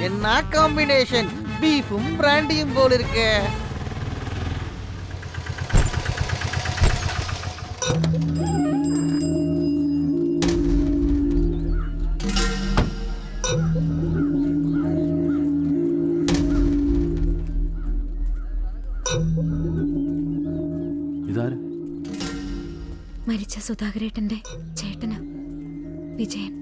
என்ன காம்பினேஷன், பீஃபும் பிராண்டியும் போல இருக்கு. ഇതാര്? മരിച്ച സുധാകരേട്ടന്റെ ചേട്ടന് വിജയൻ.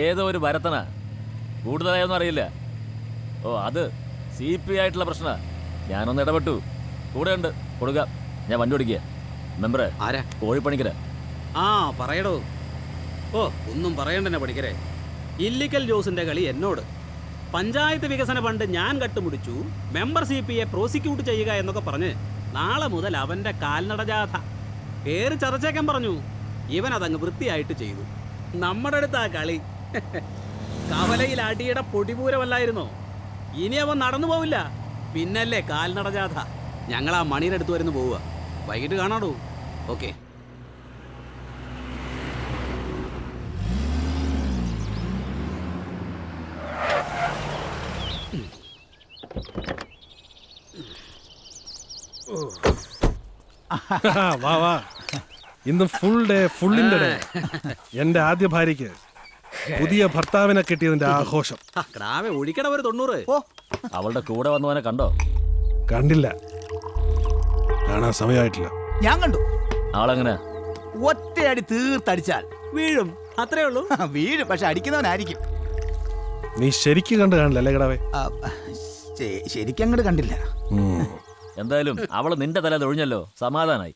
ഏതോ ഒരു ഭരത്തനാ, കൂടുതലായൊന്നും അറിയില്ല. ഓ അത് CP ആയിട്ടുള്ള പ്രശ്ന. ഞാനൊന്ന് ഇടപെട്ടു, കൂടെ ഉണ്ട്, കൊടുക്ക. ഞാൻ വണ്ടി ഓടിക്കുക. മെമ്പറെ ആരാ? കോഴിപ്പണിക്കര. ആ പറയടോ. ഓ ഒന്നും പറയണ്ടെന്നെ പണിക്കരെ. ഇല്ലിക്കൽ ജോസിന്റെ കളി എന്നോട്. പഞ്ചായത്ത് വികസന ഫണ്ട് ഞാൻ കട്ടുമുടിച്ചു, മെമ്പർ CPയെ പ്രോസിക്യൂട്ട് ചെയ്യുക എന്നൊക്കെ പറഞ്ഞ് നാളെ മുതൽ അവന്റെ കാൽനടജാഥ പേര് ചർച്ചയ്ക്കാൻ പറഞ്ഞു. ഇവൻ അതങ്ങ് വൃത്തിയായിട്ട് ചെയ്തു. നമ്മുടെ അടുത്ത് ആ കളി കവലയിൽ അടിയുടെ പൊടിപൂരമല്ലായിരുന്നോ? ഇനി അവൻ നടന്നു പോവില്ല, പിന്നല്ലേ കാൽനടജാഥ. ഞങ്ങൾ ആ മണിയുടെ അടുത്ത് വരുന്നു പോവുക. വൈകിട്ട് കാണാടോ. ഓക്കെ. വാ വാ, ഇന്ന് ഫുൾ ഡേ, ഫുള്ളിന്റെ ഡേ. എന്റെ ആദ്യ ഭാര്യയ്ക്ക് പുതിയ ഭർത്താവിനെ കിട്ടിയതിന്റെ ആഘോഷം. ഒഴിക്കട ഒരു 90. അവളുടെ കൂടെ വന്നവനെ കണ്ടോ? കണ്ടില്ല, കാണാൻ സമയമായിട്ടില്ല. ഞാൻ കണ്ടു. ആളെങ്ങനെ? ഒറ്റയടി തീർത്തടിച്ചാൽ വീഴും, അത്രേ ഉള്ളൂ. വീഴും, പക്ഷെ അടിക്കുന്നവനായിരിക്കും. നീ ശരിക്ക് കണ്ടു കാണില്ല അല്ലേ കടാവേ? ശരിക്കും അങ്ങോട്ട് കണ്ടില്ല. എന്തായാലും അവള് നിന്റെ തല തൊഴിഞ്ഞല്ലോ, സമാധാനായി.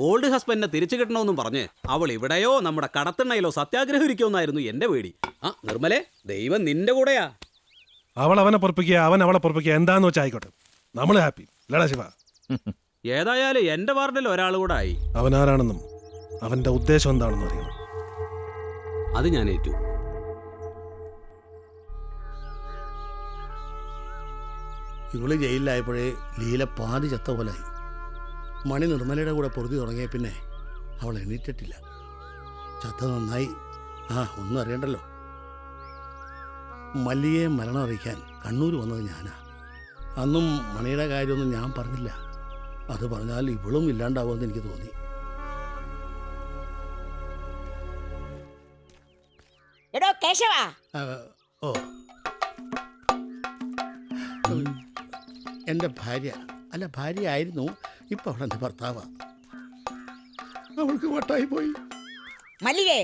ഓൾഡ് ഹസ്ബൻഡിനെ തിരിച്ചു കിട്ടണമെന്നും പറഞ്ഞ് അവൾ ഇവിടെയോ നമ്മുടെ കടത്തിണ്ണയിലോ സത്യാഗ്രഹം ഇരിക്കുമെന്നായിരുന്നു എന്റെ പേടി. ആ നിർമ്മലേ, ദൈവം നിന്റെ കൂടെയാ. അവൾ അവനെ പൊറപ്പിക്കുക, അവൻ അവളെ പൊറപ്പിക്കുക, എന്താന്ന് വെച്ചാൽ ആയിക്കോട്ടെ, നമ്മള് ഹാപ്പി. ലടാ ശിവ. ഏതായാലും എന്റെ വാർഡിൽ ഒരാൾ കൂടെ ആയി. അവനാരാണെന്നും അവന്റെ ഉദ്ദേശം എന്താണെന്നും അറിയണം. അത് ഞാൻ ഏറ്റു. ഇവള് ജയിലിലായപ്പോഴേ ലീല പാതി ചത്ത പോലായി. മണി നിർമ്മലയുടെ കൂടെ പൊറുതി തുടങ്ങിയ പിന്നെ അവൾ എണീറ്റിട്ടില്ല. ചത്ത നന്നായി. ഒന്നും അറിയണ്ടല്ലോ. മല്ലിയെ മരണം അറിയിക്കാൻ കണ്ണൂർ വന്നത് ഞാനാ. അന്നും മണിയുടെ കാര്യമൊന്നും ഞാൻ പറഞ്ഞില്ല. അത് പറഞ്ഞാൽ ഇവളും ഇല്ലാണ്ടാവുമെന്ന് എനിക്ക് തോന്നി. ഓ, എൻ്റെ ഭാര്യ, അല്ല ഭാര്യയായിരുന്നു, ഇപ്പൊ അവളെന്റെ ഭർത്താവാ. അവൾക്ക് വട്ടായി പോയി. മല്ലികേ,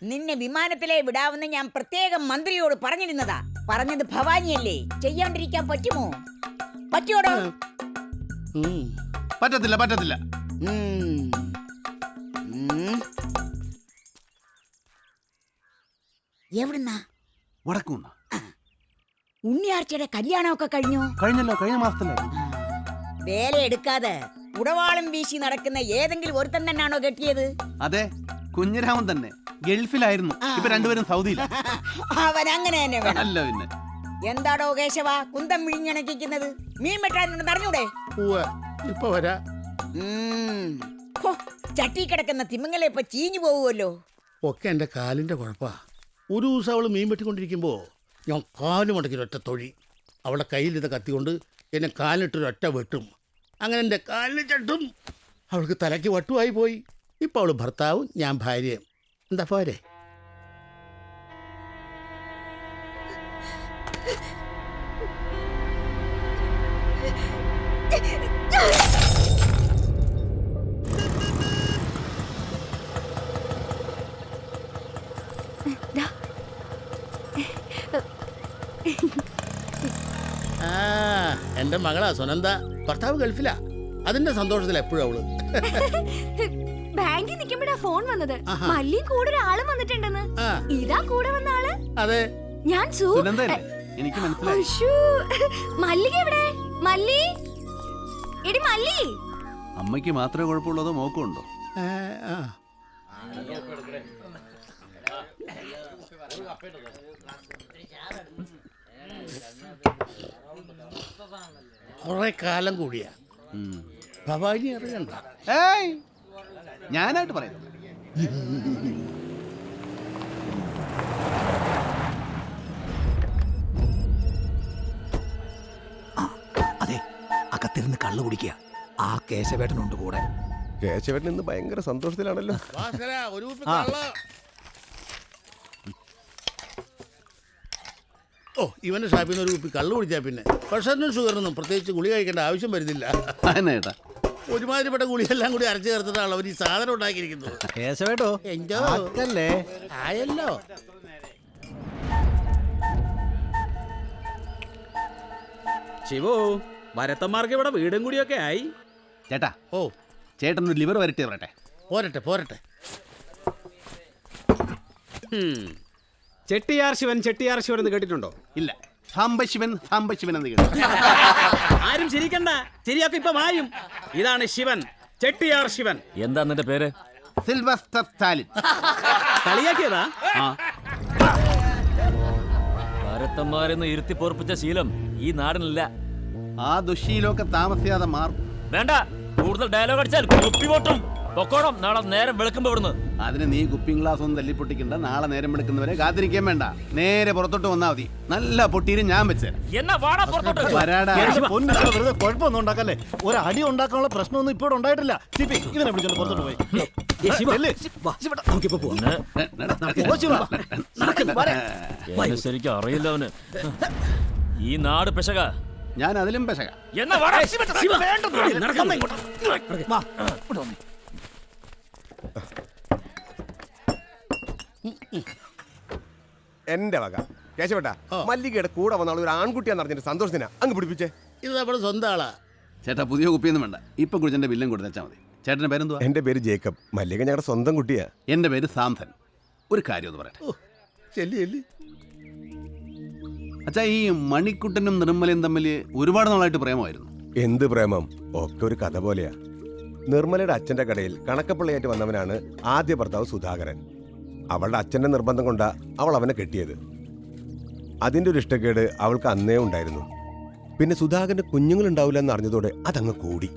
നിന്നെ വിമാനത്തിലെ വിടാവുന്ന ഞാൻ പ്രത്യേകം മന്ത്രിയോട് പറഞ്ഞിരുന്നതാ. പറഞ്ഞത് ഭവാനിയല്ലേ, ചെയ്യാണ്ടിരിക്കാൻ പറ്റുമോ? പറ്റുമോടോ? പറ്റത്തില്ല, പറ്റത്തില്ല. എവിടുന്നാ? വടക്കൂന്ന. ഉണ്ണിയാർച്ചയുടെ കല്യാണമൊക്കെ കഴിഞ്ഞോ? കഴിഞ്ഞല്ലോ, കഴിഞ്ഞ മാസത്തിലെ. വേല എടുക്കാതെ ഉടവാളം വീശി നടക്കുന്ന ഏതെങ്കിലും ഒരുത്തൻ തന്നെയാണോ കെട്ടിയത്? അതെ, കുഞ്ഞിരാമൻ തന്നെ. ഗൾഫിലായിരുന്നു, ഇപ്പൊ രണ്ടുപേരും സൗദിയിൽ. അവൻ അങ്ങനെ തന്നെ വേണം. അല്ല പിന്നെ എന്താടോ കേശവ കുന്തം വിഴിഞ്ഞണക്കിക്കുന്നത്? മീൻ വെട്ടാനുണ്ട്, അറിഞ്ഞൂടെ? ഇപ്പൊ വരാ. ചട്ടി കിടക്കുന്ന തിമിങ്ങലെ ഇപ്പൊ ചീഞ്ഞു പോവുമല്ലോ. ഒക്കെ എൻ്റെ കാലിൻ്റെ കുഴപ്പാ. ഒരു ദിവസം അവൾ മീൻ വെട്ടിക്കൊണ്ടിരിക്കുമ്പോൾ ഞാൻ കാലും മുടക്കിയൊരൊറ്റ തൊഴി. അവളുടെ കയ്യിൽ ഇത് കത്തിക്കൊണ്ട് എന്നെ കാലിട്ടൊരൊറ്റ വെട്ടും. അങ്ങനെ എൻ്റെ കാലിന് ചട്ടും. അവൾക്ക് തലയ്ക്ക് വട്ടുമായി പോയി. ഇപ്പോൾ അവൾ ഭർത്താവും ഞാൻ ഭാര്യയും. എന്താ പോരെ? എൻ്റെ മകളാ സുനന്ദ. ഭർത്താവ് ഗൾഫിലാ. അതിന്റെ സന്തോഷത്തിൽ എപ്പോഴും അവള്. ബാങ്കിൽ നിൽക്കുമ്പോഴാ ഫോൺ വന്നത്. മല്ലിയും കൂടെ ഒരാളും വന്നിട്ടുണ്ടെന്ന്. ഇതാ കൂടെ വന്ന ആള്. അതെ, ഞാൻ എനിക്ക് മനസ്സിലായി. അശ്ശോ, മല്ലിക എവിടെ? മല്ലി, എടി മല്ലി. അമ്മയ്ക്ക് മാത്രമേ കുഴപ്പമുള്ളൂ, അതോ മോക്കും ഉണ്ടോ? കുറെ കാലം കൂടിയാ ഭവാനി അറിയണ്ട. ഏയ് ഞാനായിട്ട് പറയുന്നു. അതെ, അകത്തിരുന്ന് കള്ളു കുടിക്കുക. ആ കേശവേട്ടനുണ്ട് കൂടെ. കേശവേട്ടൻ ഇന്ന് ഭയങ്കര സന്തോഷത്തിലാണല്ലോ. ഭാസ്കര, ഒരു കുപ്പി കള്ള്. ഓ, ഇവന്റെ ഷാപ്പിൽ നിന്ന് ഒരു കുപ്പി കള്ളു കുടിച്ചാൽ പിന്നെ പ്രഷറിനും ഷുഗറിനും പ്രത്യേകിച്ച് ഗുളി കഴിക്കേണ്ട ആവശ്യം വരുന്നില്ല. അതന്നെ ഏട്ടാ. ഒരുമാതിരിപ്പെട്ട ഗുളിയെല്ലാം കൂടി അരച്ചു ചേർത്തിട്ടാണ് അവർ ഈ സാധനം ഉണ്ടാക്കിയിരിക്കുന്നത്. കേശവേട്ടോ എന്തോ അല്ലേ ആയല്ലോ. ശിവോ, വരത്തന്മാർക്ക് ഇവിടെ വീടും കൂടിയൊക്കെ ആയി. ചേട്ടാ, ഓ, ചേട്ടൻ ഒരു ലിവർ വരട്ടി പറയട്ടെ. പോരട്ടെ പോരട്ടെ. ചെട്ടിയാർ ശിവൻ ചെട്ടിയാർ ശിവൻ എന്ന് കേട്ടിട്ടുണ്ടോ? ഇല്ല, സാംബശിവൻ സാംബശിവൻ എന്ന് കേട്ടു. ആരും ചിരിക്കണ്ട, ചിരിയൊക്കെ ഇപ്പൊ മായും. ഇതാണ് ശിവൻ, ചെട്ടിയാർ ശിവൻ. എന്താ നിന്റെ പേര്? സിൽവസ്റ്റർ സ്റ്റാലിൻ. കളിയാക്കിയതാ? ആ, ഭാരതന്മാരെന്ന് ഇരുത്തി പൊറപ്പിച്ച ശീലം ഈ നാടിനില്ല. ആ ദുശീലമൊക്കെ താമസിയാതെ മാറും. വേണ്ട, കൂടുതൽ ഡയലോഗ് അടിച്ചാൽ കുപ്പി പൊട്ടും. പൊക്കോണം, നാളെ നേരം വെളുക്കുമ്പോ ഇവിടുന്ന്. അതിന് നീ കുപ്പിംഗ് ഗ്ലാസ് ഒന്നും തല്ലിപ്പൊട്ടിക്കണ്ട. നാളെ നേരം എടുക്കുന്നവരെ കാത്തിരിക്കാൻ വേണ്ട. നേരെ പുറത്തോട്ട് വന്നാൽ മതി. നല്ല പൊട്ടീരും ഞാൻ വെച്ചേരാം. എന്നാ വാടാ പുറത്തോട്ട്. വരാടാ. വെറുതെ കുഴപ്പമൊന്നും ഉണ്ടാക്കല്ലേ. ഒരു അടി ഉണ്ടാക്കാനുള്ള പ്രശ്നമൊന്നും ഇപ്പോഴും ഉണ്ടായിട്ടില്ല. ഇവനെ വിളിച്ചോണ്ട് പുറത്തോട്ട് പോയി. നമുക്കിപ്പോ പോവാം. എന്നെ ശരിക്കും അറിയില്ല അവന്. ഈ നാട് പെശക. ഞാൻ അതിലും പെശക. എന്നാ വാടാ. എന്റെ വക കേശവേട്ടാ, മല്ലികയുടെ കൂടെ വന്ന ഒരു ആൺകുട്ടിയാന്ന് അറിഞ്ഞിട്ട് സന്തോഷത്തിനാ അങ്ങ് പിടിപ്പിച്ചേ. ഇത് നമ്മുടെ സ്വന്തം ആളാ. ചേട്ടാ, പുതിയ കുപ്പിയൊന്നും വേണ്ട. ഇപ്പൊ കുടിച്ചെന്റെ ബില്ലും കൊടുത്തേച്ചാൽ മതി. ചേട്ടന്റെ പേരെന്തുവാ? എന്റെ പേര് ജേക്കബ്. മല്ലിക ഞങ്ങളുടെ സ്വന്തം കുട്ടിയാ. എന്റെ പേര് സാംസൻ. ഒരു കാര്യം ഒന്ന് പറയട്ടെ. ഓ, ചെല്ലി ചെല്ലി. അച്ഛാ, ഈ മണിക്കുട്ടനും നിർമ്മലയും തമ്മിൽ ഒരുപാട് നാളായിട്ട് പ്രേമമായിരുന്നു. എന്ത് പ്രേമം, ഒക്കെ ഒരു കഥ പോലെയാ. നിർമ്മലയുടെ അച്ഛന്റെ കടയിൽ കണക്കപ്പിള്ളയായിട്ട് വന്നവനാണ് ആദ്യ ഭർത്താവ് സുധാകരൻ. അവളുടെ അച്ഛന്റെ നിർബന്ധം കൊണ്ടാ അവൾ അവനെ കെട്ടിയത്. അതിന്റെ ഒരു ഇഷ്ടക്കേട് അവൾക്ക് അന്നേ ഉണ്ടായിരുന്നു. പിന്നെ സുധാകരന് കുഞ്ഞുങ്ങളുണ്ടാവില്ല എന്ന് അറിഞ്ഞതോടെ അതങ്ങ് കൂടി.